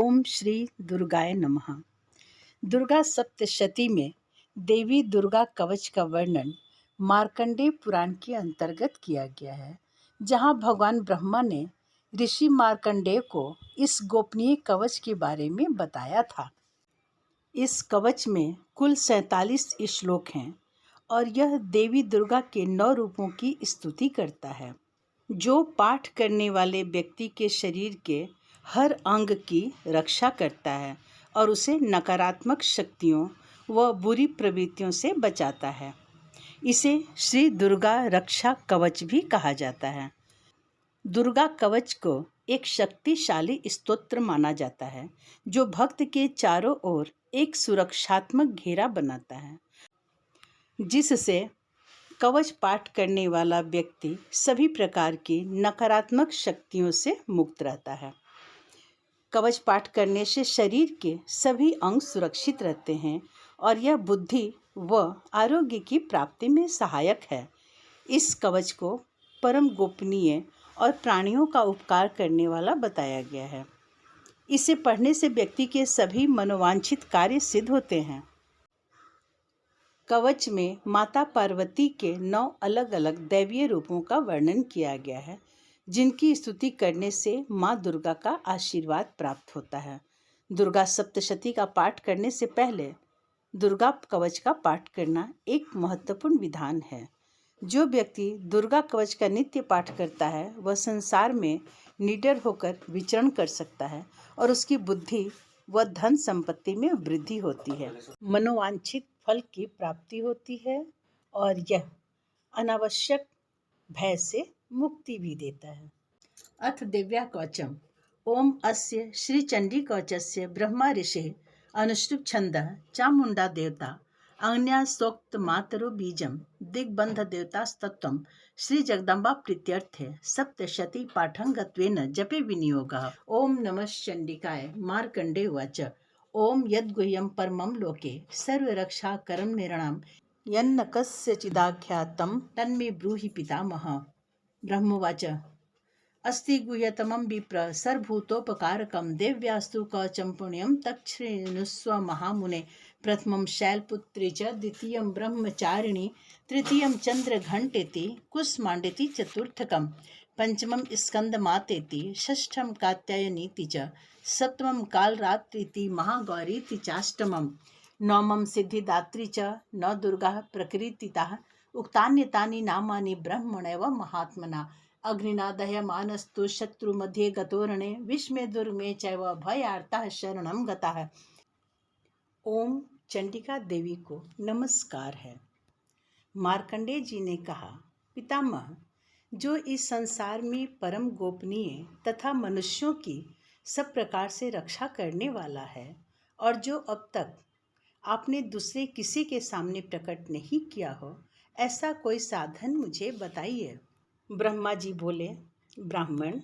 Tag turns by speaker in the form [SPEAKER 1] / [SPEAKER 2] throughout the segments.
[SPEAKER 1] ओम श्री दुर्गाय नमः। दुर्गा सप्तशती में देवी दुर्गा कवच का वर्णन मार्कंडेय पुराण के अंतर्गत किया गया है, जहां भगवान ब्रह्मा ने ऋषि मार्कंडेय को इस गोपनीय कवच के बारे में बताया था। इस कवच में कुल 47 श्लोक हैं और यह देवी दुर्गा के 9 रूपों की स्तुति करता है, जो पाठ करने वाले व्यक्ति के शरीर के हर अंग की रक्षा करता है और उसे नकारात्मक शक्तियों व बुरी प्रवृत्तियों से बचाता है। इसे श्री दुर्गा रक्षा कवच भी कहा जाता है। दुर्गा कवच को एक शक्तिशाली स्तोत्र माना जाता है, जो भक्त के चारों ओर एक सुरक्षात्मक घेरा बनाता है, जिससे कवच पाठ करने वाला व्यक्ति सभी प्रकार की नकारात्मक शक्तियों से मुक्त रहता है। कवच पाठ करने से शरीर के सभी अंग सुरक्षित रहते हैं और यह बुद्धि व आरोग्य की प्राप्ति में सहायक है। इस कवच को परम गोपनीय और प्राणियों का उपकार करने वाला बताया गया है। इसे पढ़ने से व्यक्ति के सभी मनोवांछित कार्य सिद्ध होते हैं। कवच में माता पार्वती के 9 अलग अलग दैवीय रूपों का वर्णन किया गया है, जिनकी स्तुति करने से माँ दुर्गा का आशीर्वाद प्राप्त होता है। दुर्गा सप्तशती का पाठ करने से पहले दुर्गा कवच का पाठ करना एक महत्वपूर्ण विधान है। जो व्यक्ति दुर्गा कवच का नित्य पाठ करता है, वह संसार में निडर होकर विचरण कर सकता है और उसकी बुद्धि व धन संपत्ति में वृद्धि होती है, मनोवांछित फल की प्राप्ति होती है और यह अनावश्यक भय से मुक्ति भी देता है। अथ दिव्या कवचम। ओम अस्य श्री चंडी कवचस्य ब्रह्मा ऋषि अनुष्टुप छंदः चामुंडा देवता अग्न्या सोक्त मातरो बीजम दिग्बंध देवतास्तत्वं श्री जगदम्बा प्रीत्यर्थे सप्तशती पाठंगत्वेन जपे विनियोगः। ओम नमः चंडिकाय। मार्कंडेय उवाच। ओम यद्गुह्यं परमं लोके सर्वरक्षाकरं निर्णाम यन्न कस्यचिदाख्यातं तन्मे ब्रूहि पितामहः। ब्रह्मोवाच। अस्ति गुह्यतमं विप्र सर्वभूतोपकारकं देव्यास्तु कवचं पुण्यं तच्छृणुस्व महामुने। प्रथमं शैलपुत्री च द्वितीयं ब्रह्मचारिणी तृतीयं चंद्रघंटेति कुष्मांडेति चतुर्थकं पंचमं स्कंदमातेति षष्ठं कात्यायनीति च सप्तमं कालरात्रीति महागौरीति चाष्टमं नवमं सिद्धिदात्री च नौ दुर्गाः प्रकृतिताः उक्तान्यतानि नामानि ब्रह्मणैव महात्मना। अग्निना दह्यमानस्तु शत्रु मध्ये गतोरणे विस्मे दुर्मे चैव भयार्ताः शरणं गताः। ओम चंडिका देवी को नमस्कार है। मार्कंडेय जी ने कहा, पितामह, जो इस संसार में परम गोपनीय तथा मनुष्यों की सब प्रकार से रक्षा करने वाला है और जो अब तक आपने दूसरे किसी के सामने प्रकट नहीं किया हो, ऐसा कोई साधन मुझे बताइए। ब्रह्मा जी बोले, ब्राह्मण,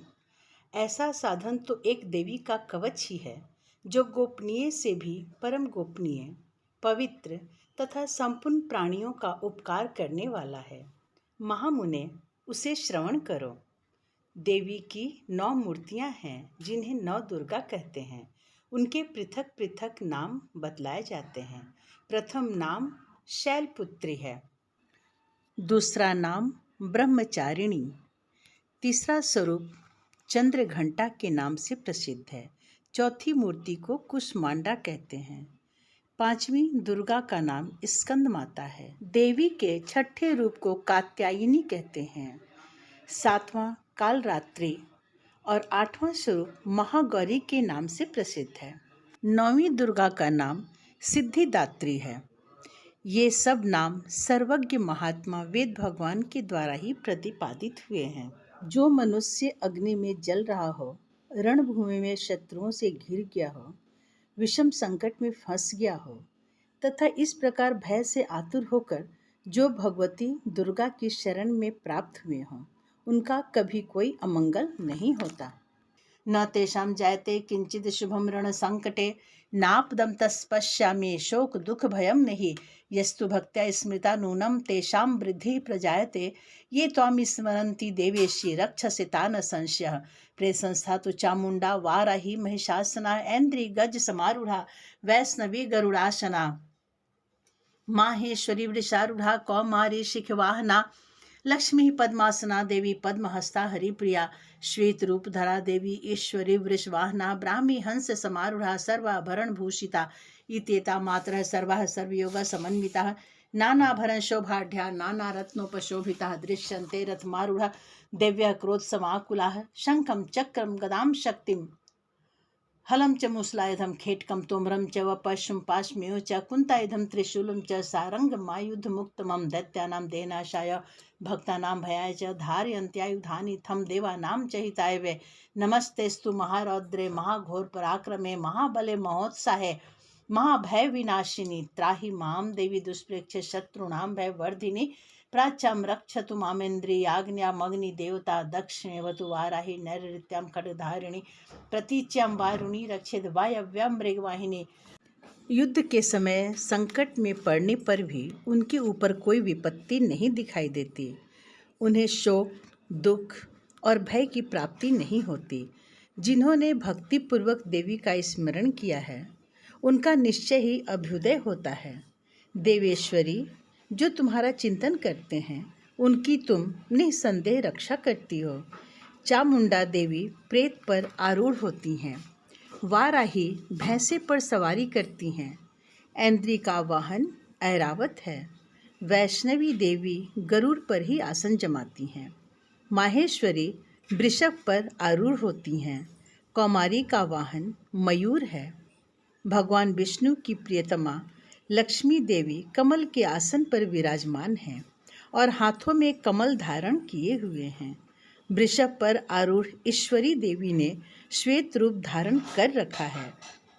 [SPEAKER 1] ऐसा साधन तो एक देवी का कवच ही है, जो गोपनीय से भी परम गोपनीय, पवित्र तथा संपूर्ण प्राणियों का उपकार करने वाला है। महामुने, उसे श्रवण करो। देवी की 9 मूर्तियां हैं, जिन्हें 9 दुर्गा कहते हैं। उनके पृथक पृथक नाम बतलाए जाते हैं। प्रथम नाम शैलपुत्री है, दूसरा नाम ब्रह्मचारिणी, तीसरा स्वरूप चंद्रघंटा के नाम से प्रसिद्ध है, चौथी मूर्ति को कुष्मांडा कहते हैं, पांचवी दुर्गा का नाम स्कंद माता है, देवी के छठे रूप को कात्यायनी कहते हैं, सातवां कालरात्रि और 8वां स्वरूप महागौरी के नाम से प्रसिद्ध है। 9वीं दुर्गा का नाम सिद्धिदात्री है। ये सब नाम सर्वज्ञ महात्मा वेद भगवान के द्वारा ही प्रतिपादित हुए हैं। जो मनुष्य अग्नि में जल रहा हो, रणभूमि में शत्रुओं से घिर गया हो, विषम संकट में फंस गया हो तथा इस प्रकार भय से आतुर होकर जो भगवती दुर्गा की शरण में प्राप्त हुए हों, उनका कभी कोई अमंगल नहीं होता। न तेषां जायते किंचित शुभम रण संकटे नापदम तस्पश्यामि शोक दुख भयम नहीं यस्तु भक्त्या स्मृता नूनम तेषां वृद्धि प्रजायते ये त्वां स्मरन्ति देवेशि रक्षसे तान् संशयः। प्रेत संस्था तो चामुंडा वाराही महिषासना ऐन्द्री गज समारूढ़ा वैष्णवी गरुड़ासना माहेश्वरी वृषारूढ़ा कौमारी शिखवाहना लक्ष्मी पद्मासना देवी पद्महस्ता हरिप्रिया श्वेत रूप धरा देवी ईश्वरी वृषवाहना ब्राह्मी हंस समारूढ़ा सर्वाभरण भूषिता इत्येता मात्रः सर्वाः सर्वयोगा समन्विताः नानाभरण शोभाढ्या नाना रत्नोपशोभिताः दृश्यन्ते रथमारूढ़ा दिव्यः क्रोध समाकुलाः शंखं चक्रं गदां शक्तिं हलं च मूसलायुधं खेटकं तोमरं च वपशुं पाशमेव च कुन्तायुधं त्रिशूलं च सारङ्गमायुधमुक्तमं दैत्यानां देहनाशाय भक्तानां भयाय च धारयन्त्यायुधानि थं देवानां च हिताय वे नमस्तेस्तु महारौद्रे महाघोर पराक्रमे महाबले महोत्साहे महाभय विनाशिनी त्राहि मां देवी दुष्प्रेक्ष शत्रुणां भयवर्धिनी प्राच्यां रक्षतु मामेन्द्रियाग्न्यामग्नि देवता दक्षिणेवतु वाराही नैऋत्यां खड्गधारिणी प्रतीच्यां वारुणी रक्षेद वायव्यां मृगवाहिनी। युद्ध के समय संकट में पड़ने पर भी उनके ऊपर कोई विपत्ति नहीं दिखाई देती। उन्हें शोक, दुख और भय की प्राप्ति नहीं होती। जिन्होंने भक्तिपूर्वक देवी का स्मरण किया है उनका निश्चय ही अभ्युदय होता है। देवेश्वरी, जो तुम्हारा चिंतन करते हैं उनकी तुम निसंदेह रक्षा करती हो। चामुंडा देवी प्रेत पर आरूढ़ होती हैं, वाराही भैंसे पर सवारी करती हैं, ऐन्द्री का वाहन ऐरावत है, वैष्णवी देवी गरुड़ पर ही आसन जमाती हैं, माहेश्वरी वृषभ पर आरूढ़ होती हैं, कौमारी का वाहन मयूर है, भगवान विष्णु की प्रियतमा लक्ष्मी देवी कमल के आसन पर विराजमान हैं और हाथों में कमल धारण किए हुए हैं। वृषभ पर आरूढ़ ईश्वरी देवी ने श्वेत रूप धारण कर रखा है।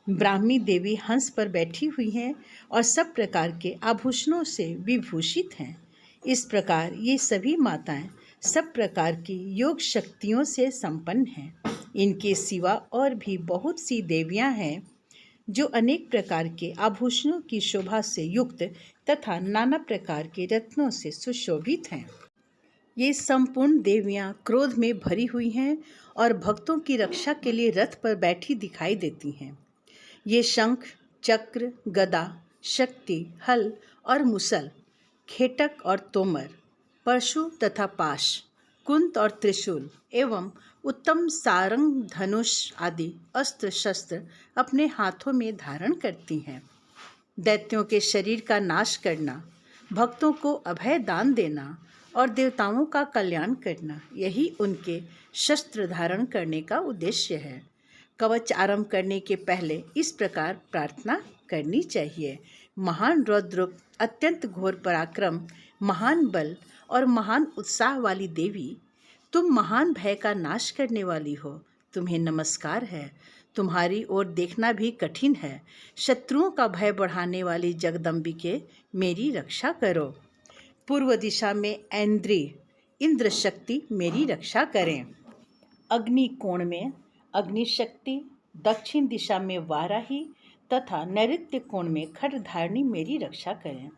[SPEAKER 1] ब्राह्मी देवी हंस पर बैठी हुई हैं और सब प्रकार के आभूषणों से विभूषित हैं। इस प्रकार ये सभी माताएं सब प्रकार की योग शक्तियों से संपन्न हैं। इनके सिवा और भी बहुत सी देवियां हैं जो अनेक प्रकार के आभूषणों की शोभा से युक्त तथा नाना प्रकार के रत्नों से सुशोभित हैं। ये संपूर्ण देवियां क्रोध में भरी हुई हैं और भक्तों की रक्षा के लिए रथ पर बैठी दिखाई देती हैं। ये शंख, चक्र, गदा, शक्ति, हल और मुसल, खेटक और तोमर, परशु तथा पाश, कुंत और त्रिशूल एवं उत्तम सारंग, धनुष आदि अस्त्र शस्त्र अपने हाथों में धारण करती हैं। दैत्यों के शरीर का नाश करना, भक्तों को अभय दान देना और देवताओं का कल्याण करना, यही उनके शस्त्र धारण करने का उद्देश्य है। कवच आरंभ करने के पहले इस प्रकार प्रार्थना करनी चाहिए। महान रौद्र, अत्यंत घोर पराक्रम, महान बल और महान उत्साह वाली देवी, तुम महान भय का नाश करने वाली हो। तुम्हें नमस्कार है। तुम्हारी ओर देखना भी कठिन है। शत्रुओं का भय बढ़ाने वाली जगदम्बिके, मेरी रक्षा करो। पूर्व दिशा में ऐन्द्री, इंद्र शक्ति, मेरी रक्षा करें। अग्नि कोण में अग्नि शक्ति, दक्षिण दिशा में वाराही तथा नैऋत्य कोण में खड्गधारिणी मेरी रक्षा करें।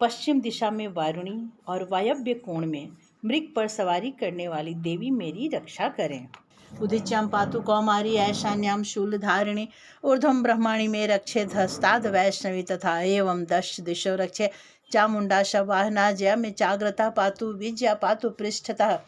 [SPEAKER 1] पश्चिम दिशा में वारुणी और वायव्य कोण में मृग पर सवारी करने वाली देवी मेरी रक्षा करें। उदिच्यां पातु कौमारी ऐशान्यां शूलधारिणी ऊर्ध्वं ब्रह्माणि मे रक्षेत् हस्ताद् वैष्णवी तथा एवं दश दिशो रक्षे चामुंडा शवाहना जया में चाग्रता पातु विजया पातु पृष्ठतः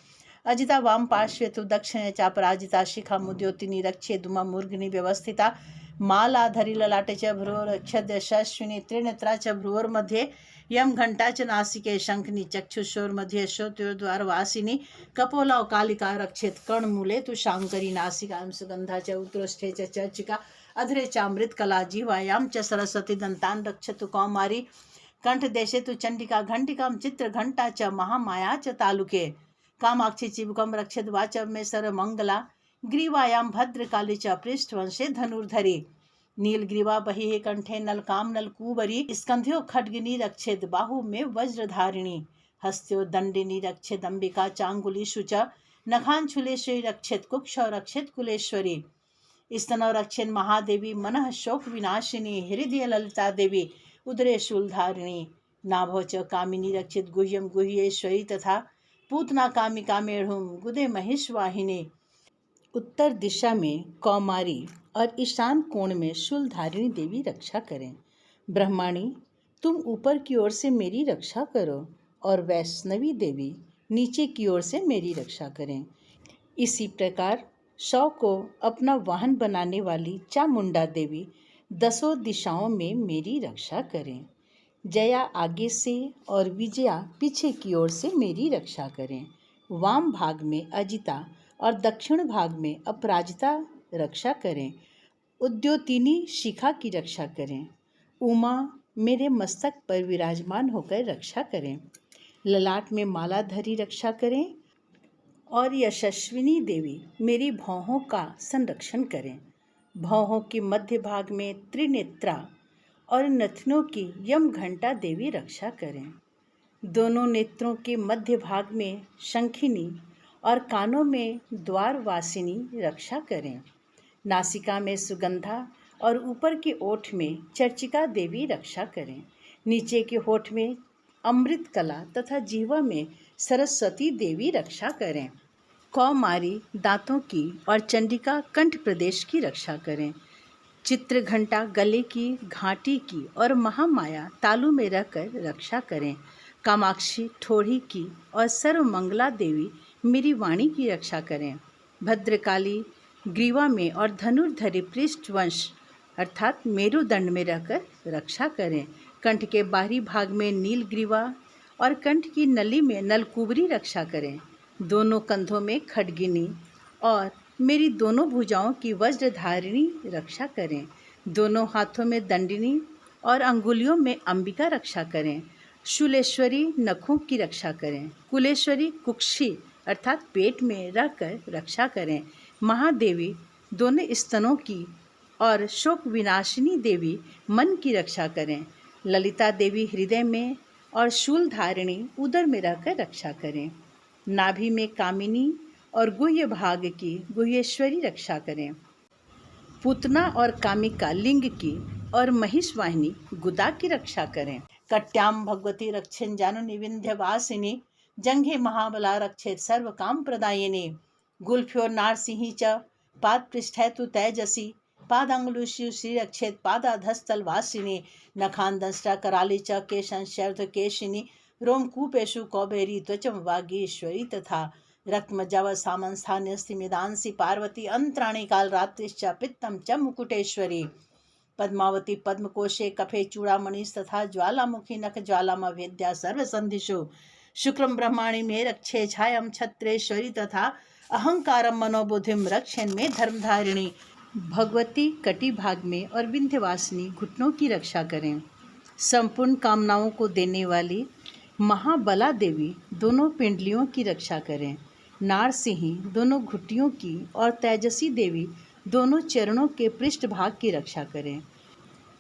[SPEAKER 1] अजिता वाम पार्श्वे तु दक्षिणे चापराजिता शिखा मुद्योतिनी रक्षे दुमा मूर्घनि व्यवस्थिता मालाधरी ललाटे च भ्रुवरक्षद्यशस्विनी त्रिनेत्रा च भ्रुवोर्मध्ये यम घंटा च नासिके शंखनी चक्षुषोर्मध्ये श्रोत्योद्वारवासिनी कपोला कालिका रक्षेत कर्णमूले तु शांकरी नासिकां सुगंधा च उत्तरोष्ठे च चर्चिका अधरे चामृत कला जीवायां च सरस्वती दंतान रक्षतु कौमारी कंठ देशे तु चंडिका घंटिकां चित्र घंटा च महामाया च तालुके कामाक्षी चिबुकम रक्षित वाचव में सर्वमंगला ग्रीवायां भद्रकाली च पृष्ठवंशे धनुर्धरी नीलग्रीवा बहि कंठे नलकाम नलकूबरी स्कंध्यो खड्गिनी रक्षेद बाहु में वज्रधारिणी हस्त्यो दंडिनी रक्षेद अंबिका चांगुलीषु च नखांशुलेश्वरी रक्षेद कुक्ष रक्षेद कुलेश्वरी स्तनो रक्षेद महादेवी मनः शोक विनाशिनी हृदय ललिता देवी उदरे शूलधारिणी नाभो च कामिनी रक्षेद गुह्यम गुह्येश्वरी तथा पूतना कामिका मेढ़ुम गुदे महेश वाहिनी उत्तर दिशा में कौमारी और ईशान कोण में शूलधारिणी देवी रक्षा करें। ब्रह्माणी, तुम ऊपर की ओर से मेरी रक्षा करो और वैष्णवी देवी नीचे की ओर से मेरी रक्षा करें। इसी प्रकार शव को अपना वाहन बनाने वाली चामुंडा देवी दसों दिशाओं में मेरी रक्षा करें। जया आगे से और विजया पीछे की ओर से मेरी रक्षा करें। वाम भाग में अजिता और दक्षिण भाग में अपराजिता रक्षा करें। उद्योतिनी शिखा की रक्षा करें। उमा मेरे मस्तक पर विराजमान होकर रक्षा करें। ललाट में मालाधारी रक्षा करें और यशस्विनी देवी मेरी भौहों का संरक्षण करें। भौहों के मध्य भाग में त्रिनेत्रा और नथनों की यम घंटा देवी रक्षा करें। दोनों नेत्रों के मध्य भाग में शंखिनी और कानों में द्वारवासिनी रक्षा करें। नासिका में सुगंधा और ऊपर के ओठ में चर्चिका देवी रक्षा करें। नीचे के होठ में अमृत कला तथा जिह्वा में सरस्वती देवी रक्षा करें। कौमारी दांतों की और चंडिका कंठ प्रदेश की रक्षा करें। चित्र घंटा गले की, घाटी की और महामाया तालू में रहकर रक्षा करें। कामाक्षी ठोड़ी की और सर्वमंगला देवी मेरी वाणी की रक्षा करें। भद्रकाली ग्रीवा में और धनुर्धरी पृष्ठवंश अर्थात मेरुदंड में रहकर रक्षा करें। कंठ के बाहरी भाग में नीलग्रीवा और कंठ की नली में नलकुबरी रक्षा करें। दोनों कंधों में खड्गिनी और मेरी दोनों भुजाओं की वज्रधारिणी रक्षा करें। दोनों हाथों में दंडिनी और अंगुलियों में अंबिका रक्षा करें। शूलेश्वरी नखों की रक्षा करें। कुलेश्वरी कुक्षी अर्थात पेट में रहकर रक्षा करें। महादेवी दोनों स्तनों की और शोक विनाशिनी देवी मन की रक्षा करें। ललिता देवी हृदय में और शूलधारिणी उदर में रहकर रक्षा करें। नाभि में कामिनी और गुह्य भाग की गुह्येश्वरी रक्षा करें। पूतना और कामिका लिंग की और महिषवाहिनी गुदा की रक्षा करें। कट्याम भगवती रक्षेन जाननी विंध्यवासिनी जंघे महाबला रक्षेत सर्व काम प्रदायिनी गुल्फ्यो नारसिंही च पाद पृष्ठे तु तेजसी पादांगुलुषु श्री रक्षेत पादाधस्तल वासिनी नखान दंष्टा कराली च केशन शर्ध केशिनी रोमकूपेशु कौबेरी त्वचम वागीश्वरी तथा रक्तमज्जाव सामन स्थान्यस्तिमिदांसी पार्वती अंतराणी काल रात्रिश्च पित्तम च मुकुटेश्वरी पद्मावती पद्मकोशे कफे चूड़ामणि तथा ज्वालामुखी नख ज्वालामवेद्या सर्वसंधिषु शुक्रम ब्रह्माणि में रक्षे छायम छत्रेश्वरी तथा अहंकारम मनोबुद्धिम रक्षेन में धर्मधारिणी भगवती कटी भाग में और विंध्यवासिनी घुटनों की रक्षा करें। संपूर्ण कामनाओं को देने वाली महाबला देवी दोनों पिंडलियों की रक्षा करें। नारसिंही दोनों घुटियों की और तेजसी देवी दोनों चरणों के पृष्ठ भाग की रक्षा करें।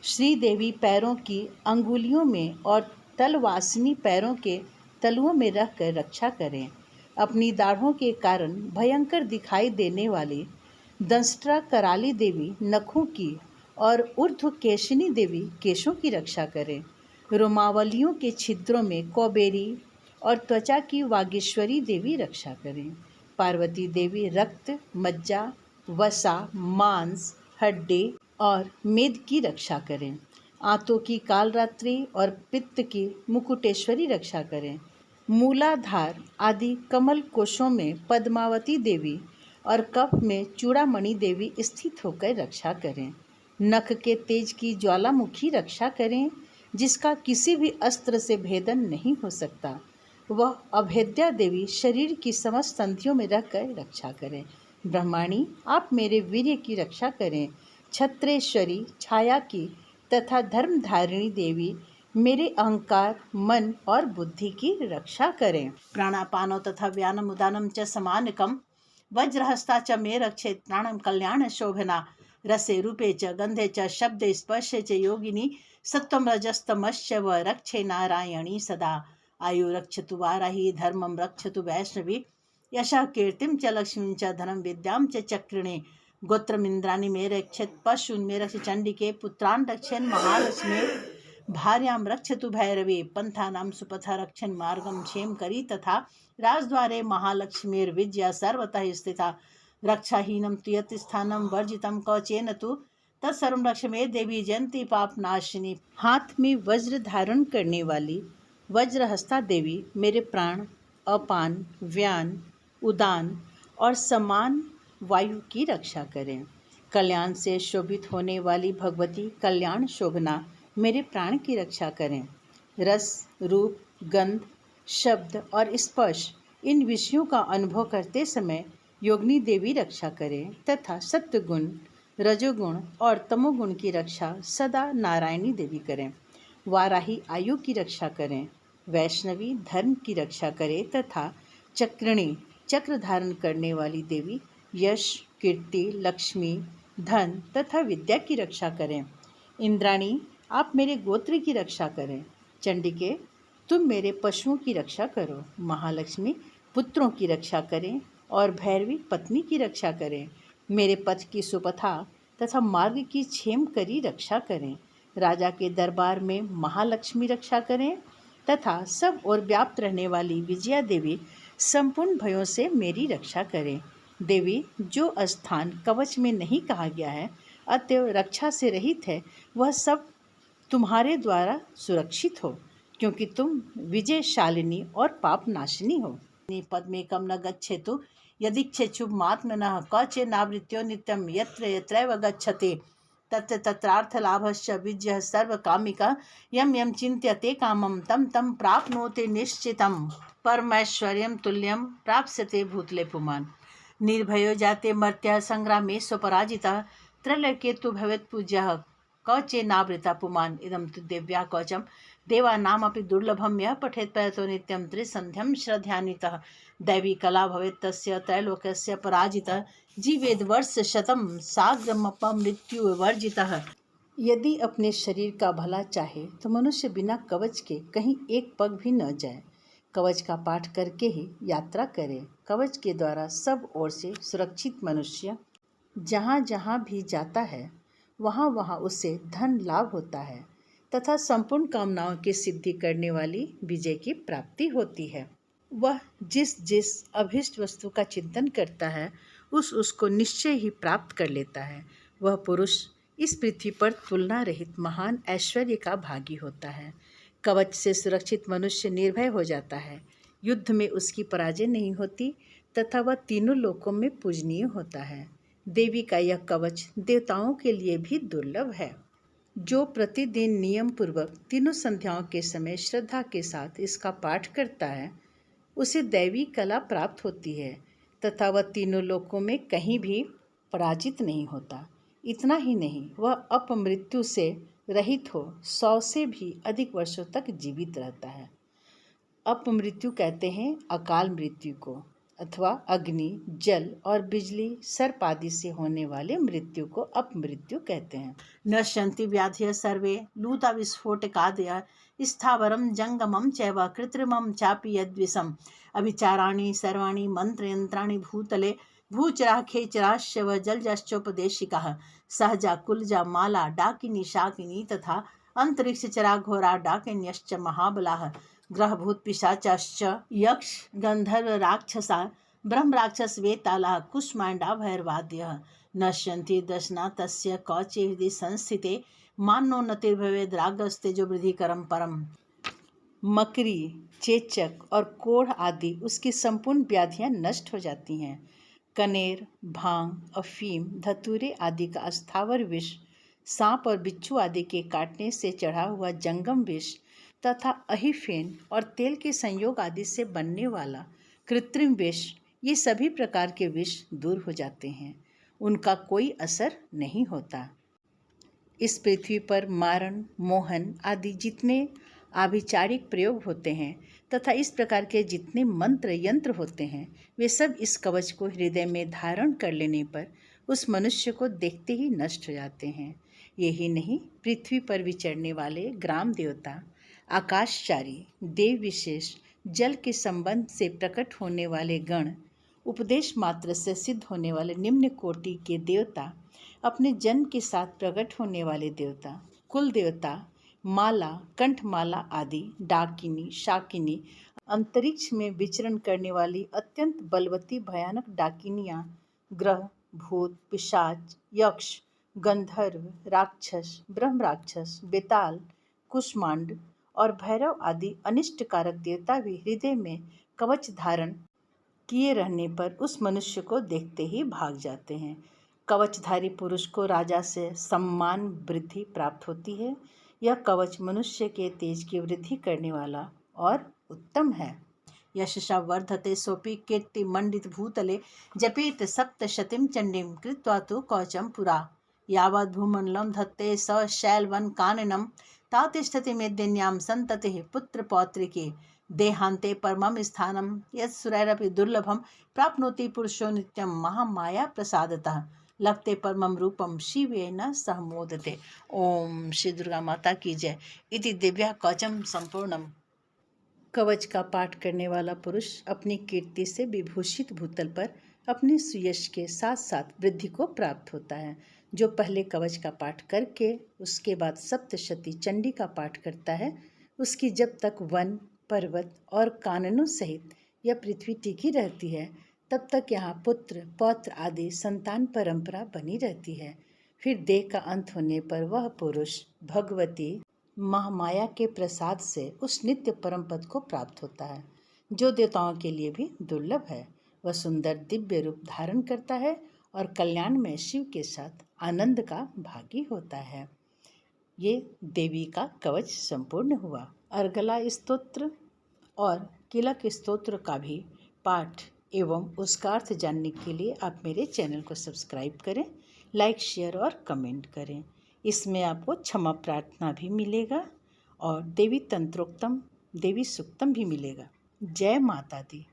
[SPEAKER 1] श्री देवी पैरों की अंगुलियों में और तलवासिनी पैरों के तलुओं में रहकर रक्षा करें। अपनी दाढ़ों के कारण भयंकर दिखाई देने वाली दंष्ट्रा कराली देवी नखों की और ऊर्ध्व केशिनी देवी केशों की रक्षा करें। रोमावलियों के छिद्रों में कौबेरी और त्वचा की वागीश्वरी देवी रक्षा करें। पार्वती देवी रक्त, मज्जा, वसा, मांस, हड्डी और मेद की रक्षा करें। आंतों की कालरात्रि और पित्त की मुकुटेश्वरी रक्षा करें। मूलाधार आदि कमल कोशों में पद्मावती देवी और कफ में चूड़ामणि देवी स्थित होकर रक्षा करें। नख के तेज की ज्वालामुखी रक्षा करें, जिसका किसी भी अस्त्र से भेदन नहीं हो सकता। वह अभेद्या देवी शरीर की समस्त तंत्रियों में रहकर रक्षा करें। ब्रह्माणी, आप मेरे वीर्य की रक्षा करें। छत्रेश्वरी छाया की तथा धर्मधारिणी देवी मेरे अहंकार, मन और बुद्धि की रक्षा करें। प्राणापानो तथा व्यानम उदानम च समानकम वज्रहस्ता च मे रक्षेत प्राणम कल्याण शोभना रसे रूपे च गंधे च शब्दे स्पर्शे च योगिनी सत्वम रजस्तमश्च व रक्षे नारायणी सदा आयु रक्षतु वाराही धर्मम रक्षतु वैष्णवी यशः कीर्तिम च लक्ष्मीं च धनम विद्याम च चक्रिणे गोत्रमिंद्राणि मे रक्षेत पशून् मे रक्ष चंडिके पुत्रान् रक्षेन् महालक्ष्मी भार्यां रक्षतु भैरवी पंथानां सुपथ रक्षन् मार्गं क्षेम करी तथा राजद्वारे महालक्ष्मीर्विजया सर्वतः स्थिता रक्षाहीनं तु यत् स्थानं वर्जितं कवचेन तु तत्सर्वं रक्ष मे देवी जयंती पाप नाशिनी। हाथ में वज्र धारण करने वाली वज्रहस्ता देवी मेरे प्राण, अपान, व्यान, उदान और समान वायु की रक्षा करें। कल्याण से शोभित होने वाली भगवती कल्याण शोभना मेरे प्राण की रक्षा करें। रस, रूप, गंध, शब्द और स्पर्श इन विषयों का अनुभव करते समय योगिनी देवी रक्षा करें तथा सत्वगुण, रजोगुण और तमोगुण की रक्षा सदा नारायणी देवी करें। वाराही आयु की रक्षा करें, वैष्णवी धर्म की रक्षा करें तथा चक्रिणी चक्र धारण करने वाली देवी यश, कीर्ति, लक्ष्मी, धन तथा विद्या की रक्षा करें। इंद्राणी आप मेरे गोत्र की रक्षा करें। चंडिके तुम मेरे पशुओं की रक्षा करो। महालक्ष्मी पुत्रों की रक्षा करें और भैरवी पत्नी की रक्षा करें। मेरे पथ की सुपथा तथा मार्ग की क्षेम करी रक्षा करें। राजा के दरबार में महालक्ष्मी रक्षा करें तथा सब ओर व्याप्त रहने वाली विजया देवी संपूर्ण भयों से मेरी रक्षा करें। देवी जो स्थान कवच में नहीं कहा गया है अतएव रक्षा से रहित है वह सब तुम्हारे द्वारा सुरक्षित हो, क्योंकि तुम विजयशालिनी और पाप नाशिनी हो। पद्मेकं न गच्छेतु यदीच्छेच्छुमात्मनः कचेनावृत्यो नित्यं यत्र यत्रैव गच्छते तत्र तत्रार्थलाभश्च विजयः सर्वकामिकः यं यं चिन्त्यते कामं तं तं प्राप्नोति निश्चितं परमैश्वर्यं तुल्यं प्राप्स्यते भूतले पुमान्। निर्भयो जाते मर्त्यः संग्रामे स्वपराजितः त्रैलोक्ये तु भवेत् पूज्यः कवचेनावृता पुमान्। इदं तु दिव्या कवचं देवानामपि दुर्लभं यः पठेत् प्रयतो नित्यं त्रिसन्ध्यं श्रद्धयान्वितः। दैवी कला भवेत् तस्य त्रैलोक्यस्य पराजितः जीवेद् वर्षशतं साग्रमपमृत्युवर्जितः। यदि अपने शरीर का भला चाहे तो मनुष्य बिना कवच के कहीं एक पग भी न जाए। कवच का पाठ करके ही यात्रा करे। कवच के द्वारा सब ओर से सुरक्षित मनुष्य जहाँ जहाँ भी जाता है वहाँ वहाँ उससे धन लाभ होता है तथा संपूर्ण कामनाओं की सिद्धि करने वाली विजय की प्राप्ति होती है। वह जिस जिस अभिष्ट वस्तु का चिंतन करता है उसको निश्चय ही प्राप्त कर लेता है। वह पुरुष इस पृथ्वी पर तुलना रहित महान ऐश्वर्य का भागी होता है। कवच से सुरक्षित मनुष्य निर्भय हो जाता है। युद्ध में उसकी पराजय नहीं होती तथा वह तीनों लोकों में पूजनीय होता है। देवी का यह कवच देवताओं के लिए भी दुर्लभ है। जो प्रतिदिन नियम पूर्वक तीनों संध्याओं के समय श्रद्धा के साथ इसका पाठ करता है उसे दैवी कला प्राप्त होती है तथा वह तीनों लोकों में कहीं भी पराजित नहीं होता। इतना ही नहीं, वह अपमृत्यु से रहित हो 100 से भी अधिक वर्षों तक जीवित रहता है। अपमृत्यु कहते हैं अकाल मृत्यु को अथवा अग्नि, जल और बिजली, सर्प आदि से होने वाले मृत्यु को अपमृत्यु कहते हैं। नश्यन्ति व्याधयः सर्वे लूता विस्फोटकादयः स्थावरं जंगमं चैव कृत्रिमं चापि यद्विषम् अभिचाराणि सर्वाणि मंत्रयंत्राणि भूतले भूचराः खेचराश्च व जलजश्चोपदेशिकाः सहजा कुलजा माला डाकिनी शाकिनी तथा अंतरिक्षचरा घोरा डाकिन्यश्च महाबलाः ग्रहभूत पिशाचाश्च यक्ष गंधर्व राक्षसा ब्रह्म राक्षस वेतालाः कुष्मांडा भैरवाद्यः नश्यन्ति दशना तस्य कौचे हृदि संस्थिते मानो नतिर्भवेद् रागस्तेजो वृद्धिकरं परम। मकरी, चेचक और कोढ़ आदि उसकी संपूर्ण व्याधियां नष्ट हो जाती हैं। कनेर, भांग, अफीम, धतूरे आदि का अस्थावर विष, सांप और बिच्छू आदि के काटने से चढ़ा हुआ जंगम विष तथा अहिफेन और तेल के संयोग आदि से बनने वाला कृत्रिम विष, ये सभी प्रकार के विष दूर हो जाते हैं। उनका कोई असर नहीं होता। इस पृथ्वी पर मारण, मोहन आदि जितने आभिचारिक प्रयोग होते हैं तथा इस प्रकार के जितने मंत्र यंत्र होते हैं वे सब इस कवच को हृदय में धारण कर लेने पर उस मनुष्य को देखते ही नष्ट हो जाते हैं। यही नहीं, पृथ्वी पर विचरने वाले ग्राम देवता, आकाशचारी, देव विशेष, जल के संबंध से प्रकट होने वाले गण, उपदेश मात्र से सिद्ध होने वाले निम्न कोटि के देवता, अपने जन्म के साथ प्रकट होने वाले देवता, कुल देवता, माला, कंठमाला आदि, डाकिनी, शाकिनी, अंतरिक्ष में विचरण करने वाली अत्यंत बलवती भयानक डाकिनियाँ, ग्रह, भूत, पिशाच, यक्ष, गंधर्व, राक्षस, ब्रह्म राक्षस, बेताल, कुष्मांड और भैरव आदि अनिष्टकारक देवता भी हृदय में कवच धारण किए रहने पर उस मनुष्य को देखते ही भाग जाते हैं। कवचधारी पुरुष को राजा से सम्मान वृद्धि प्राप्त होती है। यह कवच मनुष्य के तेज की वृद्धि करने वाला और उत्तम है। यशसा वर्धते सोपि कीर्तिमण्डित भूतले जपेत सप्तशतीं चण्डीं कृत्वा तु कवचं पुरा यावद् भूमण्डलं धत्ते स शैलवनकाननं तातिष्ठति मेदिन्यां सन्ततिः पुत्रपौत्रिके देहान्ते परमं स्थानं यत्सुरैरपि दुर्लभं प्राप्नोति पुरुषो नित्यं महामाया प्रसादतः लगते परमं रूपम शिवेन सह मोदते। ओम श्री दुर्गा माता की जय। इति दिव्या कवचम संपूर्णम। कवच का पाठ करने वाला पुरुष अपनी कीर्ति से विभूषित भूतल पर अपने सुयश के साथ साथ वृद्धि को प्राप्त होता है। जो पहले कवच का पाठ करके उसके बाद सप्तशती चंडी का पाठ करता है, उसकी जब तक वन, पर्वत और काननों सहित यह पृथ्वी टिकी रहती है, तब तक यहाँ पुत्र, पौत्र आदि संतान परंपरा बनी रहती है। फिर देह का अंत होने पर वह पुरुष भगवती महामाया के प्रसाद से उस नित्य परम पद को प्राप्त होता है, जो देवताओं के लिए भी दुर्लभ है। वह सुंदर दिव्य रूप धारण करता है और कल्याण में शिव के साथ आनंद का भागी होता है। ये देवी का कवच संपूर्ण हुआ। अर्गला स्तोत्र और किलक स्तोत्र का भी पाठ एवं उसका अर्थ जानने के लिए आप मेरे चैनल को सब्सक्राइब करें, लाइक, शेयर और कमेंट करें। इसमें आपको क्षमा प्रार्थना भी मिलेगा और देवी तंत्रोक्तम, देवी सूक्तम भी मिलेगा। जय माता दी।